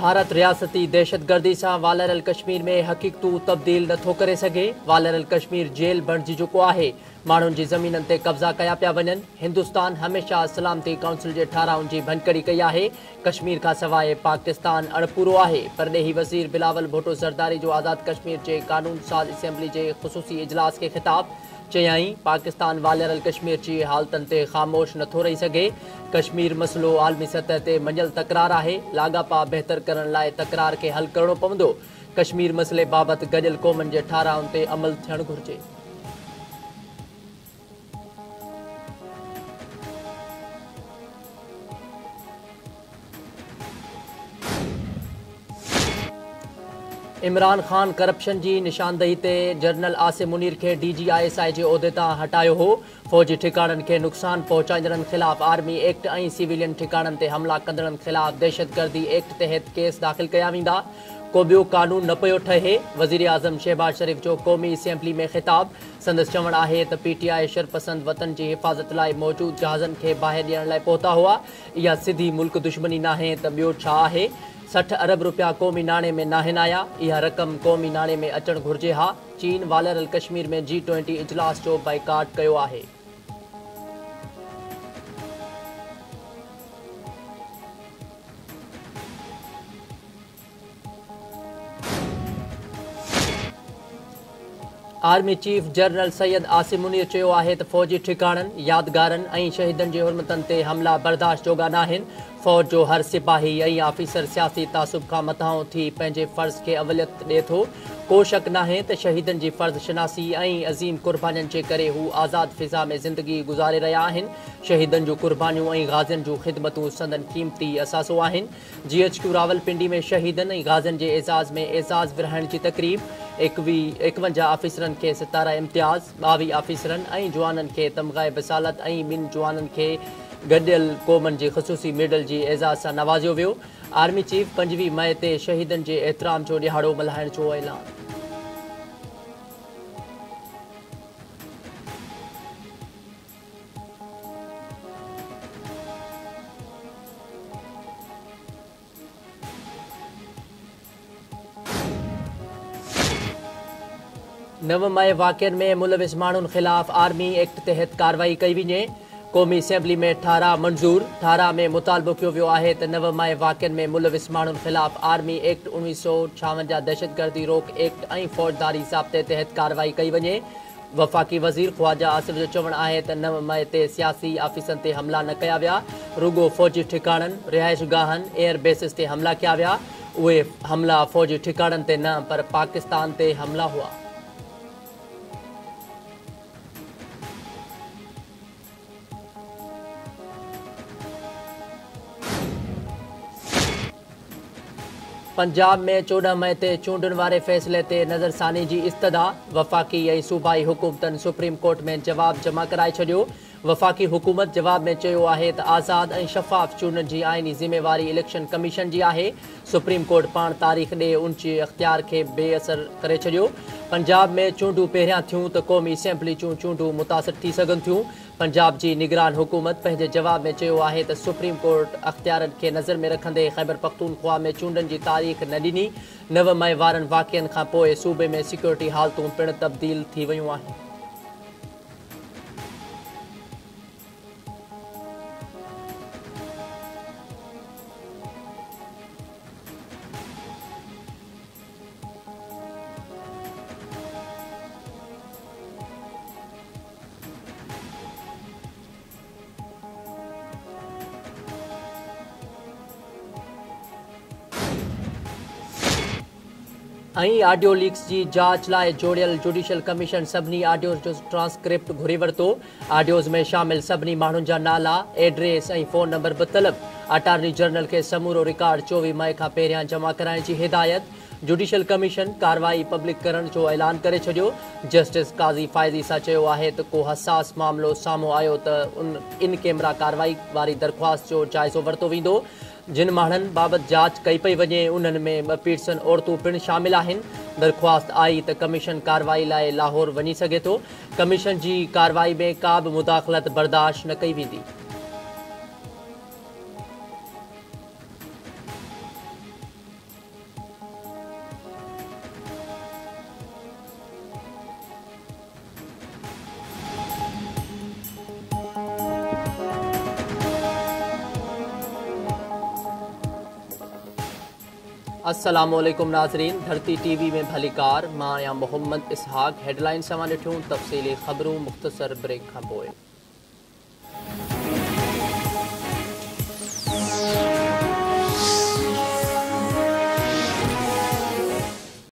भारत रियासती दहशतगर्दी से वालरल कश्मीर में हकीकतू तब्दील नथो करे सके। वालरल कश्मीर जेल बणिजी चुको है। माण्हुनि जी ज़मीननि ते कब्ज़ा कया पिया वञनि। हिंदुस्तान हमेशह सलामती काउंसिल जे ठाराउनि जी भनकड़ी कई है। कश्मीर का सवाइ पाकिस्तान अणपूरो है। परॾेही वज़ीर बिलावल भुट्टो ज़रदारी जो आज़ाद कश्मीर जे कानून साज़ असेंबली जे ख़ुसूसी इजलास के ख़िताब चयाई पाकिस्तान वालरल कश्मीर जी हालतनि ते ख़ामोश नथो रही सघे। कश्मीर मसलो आलमी सतह ते मंझल तकरार है। लाॻापा बहितर करण लाइ तकरार के हल करणो पवंदो। कश्मीर मसले बाबति गॾियल क़ौमनि जे ठाराउनि ते अमल थियणु घुरिजे। इमरान खान करप्शन की निशानदही ते जनरल आसिम मुनीर के DGISI के उहदे तां हटायो हो। फौजी ठिकाणनि के नुक़सान पहुंचाईंदड़नि ख़िलाफ़ आर्मी एक्ट ऐं सिविलियन ठिकाणनि ते हमला कंदड़नि ख़िलाफ़ दहशतगर्दी एक्ट तहत केस दाख़िल कया वेंदा। को बियो कानून न पियो ठहे। वज़ीर आज़म शहबाज शरीफ जो क़ौमी असेंबली में ख़िताब। संदसि चवणु आहे त PTI शरपसंद वतन की हिफ़ाज़त लाइ मौजूद जहाज़नि खे ॿाहिरि ॾियण लाइ पहुता हुआ। इहा सिधी मुल्क दुश्मनी नाहे त ॿियो छा आहे। 60 अरब रुपया क़ौमी नाणे में नाहिन आया। यह रक़म क़ौमी नाणे में अचण घुरिजे हा। चीन वालरल कश्मीर में G20 इजलास जो बाइकाट कयो आहे। Army chief general Syed Asim Munir चयो आहे त फौजी ठिकाणनि यादगारनि ऐं शहीदनि जी हुरमतनि ते हमला बर्दाश्त जोगा नाहिनि। फौज जो हर सिपाही ऐं आफ़ीसर सियासी तासुब खां मथां थी पंहिंजे फ़र्ज़ खे अवलियत ॾिए थो। को शक नाहे त शहीदनि जी फ़र्ज़ शनासी ऐं अज़ीम क़ुर्बानियुनि जे करे हू आज़ाद फ़िज़ा में ज़िंदगी गुज़ारे रहिया आहिनि। शहीदनि जूं क़ुर्बानियूं ऐं गाज़ियुनि जूं ख़िदमतूं संदनि क़ीमती असासो आहिनि। GHQ रावलपिंडी में शहीदनि ऐं गाज़ियुनि जे एज़ाज़ में एज़ाज़ विरहाइण जी तक़रीब। 51 आफ़ीसरनि खे सितारा इम्तियाज़, 22 आफ़ीसरनि ऐं जवाननि खे तमग़ाए बिसालत ऐं ॿिनि जवाननि खे गॾियल क़ौमनि जी ख़ुसूसी मेडल जी एज़ाज़ सां नवाज़ियो वियो। आर्मी चीफ 25 मई ते शहीदनि जे एहतराम जो ॾिहाड़ो मल्हाइण जो ऐलान। नव मई वाक़िअनि में मुलविस माण्हुनि ख़िलाफ़ आर्मी एक्ट तहत कार्रवाई कई वञे। क़ौमी असेंबली में ठारा मंज़ूर। ठारा में मुतालबो कयो वियो आहे त 9 मई वाक़िअनि में मुलविस माण्हुनि ख़िलाफ़ आर्मी एक्ट 1956 दहशतगर्दी रोक एक्ट ऐं फ़ौजदारी ज़ाब्ते तहत कार्रवाई कई वञे। वफ़ाक़ी वज़ीर ख़्वाजा आसिफ जो चवणु आहे त 9 मई ते सियासी आफ़ीसनि ते हमला न कया विया। रुगो फ़ौजी ठिकाणनि, रिहाइशगाहनि, एयर बेसिस ते हमला कया विया। उहे हमला फ़ौजी ठिकाणनि ते न पर पाकिस्तान ते हमला हुआ। पंजाब में 14 मई ते चूंडुनि वारे फ़ैसिले ते नज़रसानी जी इस्तदा। वफ़ाक़ी ऐं सूबाई हुकूमतनि सुप्रीम कोर्ट में जवाब जमा कराए छॾियो। वफ़ाक़ी हुकूमत जवाब में चयो आहे त आज़ाद ऐं शफ़ाफ़ चूंडुनि जी आइनी ज़िम्मेवारी इलेक्शन कमीशन जी आहे। सुप्रीम कोर्ट पाण तारीख़ ॾे उन जे अख़्तियार खे बेअसर करे छॾियो। पंजाब में चूंडूं पहिरियां थियूं त क़ौमी असेंबली जूं चूंडूं मुतासिर थी सघनि थियूं। पंजाब जी निगरान हुकूमत पंहिंजे जवाब में चयो आहे त सुप्रीम कोर्ट अख़्तियारनि खे नज़र में रखंदे ख़ैबर पख्तूनख्वा में चूंडनि जी तारीख़ न ॾिनी। 9 मई वारनि वाक़िअनि खां पोइ सूबे में सिक्योरिटी हालतूं पिणु तब्दील थी वियूं आहिनि। ऑडियो लीक्स की जांच लाइ जोड़ियल जुडिशल कमीशन सभिनी ऑडियोज़ जो ट्रांसक्रिप्ट घुरी वरितो। ऑडियोज़ में शामिल सभिनी माण्हुनि जा नाला, एड्रेस ऐं फ़ोन नंबर बि तलब। अटार्नी जनरल के समूरो रिकॉर्ड 24 मई खां पहिरियां जमा कराइण जी हिदायत। जुडिशल कमीशन कार्रवाई पब्लिक करण जो ऐलान करे छॾियो। जस्टिस काज़ी फ़ाइज़ी सां चयो आहे त को हसास मामिलो साम्हूं आयो त इन कैमरा कार्रवाई वारी दरख़्वास्त जो जाइज़ो वरितो वेंदो। जिन माण्हुनि बाबति जांच कई पई वञे उन्हनि में 2 पीड़सन औरतूं पिणु शामिल आहिनि। दरख़्वास्त आई त कमीशन कार्रवाई लाइ लाहौर वञी सघे थो। कमीशन जी कार्रवाई में का बि मुदाख़लत बर्दाश्त न कई वेंदी। अस्सलामुअलैकुम नाज़रीन, धरती टीवी में भलीकार, मां आहियां मोहम्मद इसहाक। हेडलाइन सां ॾिठूं तफ़सीली ख़बरूं मुख़्तसर ब्रेक खां पोइ।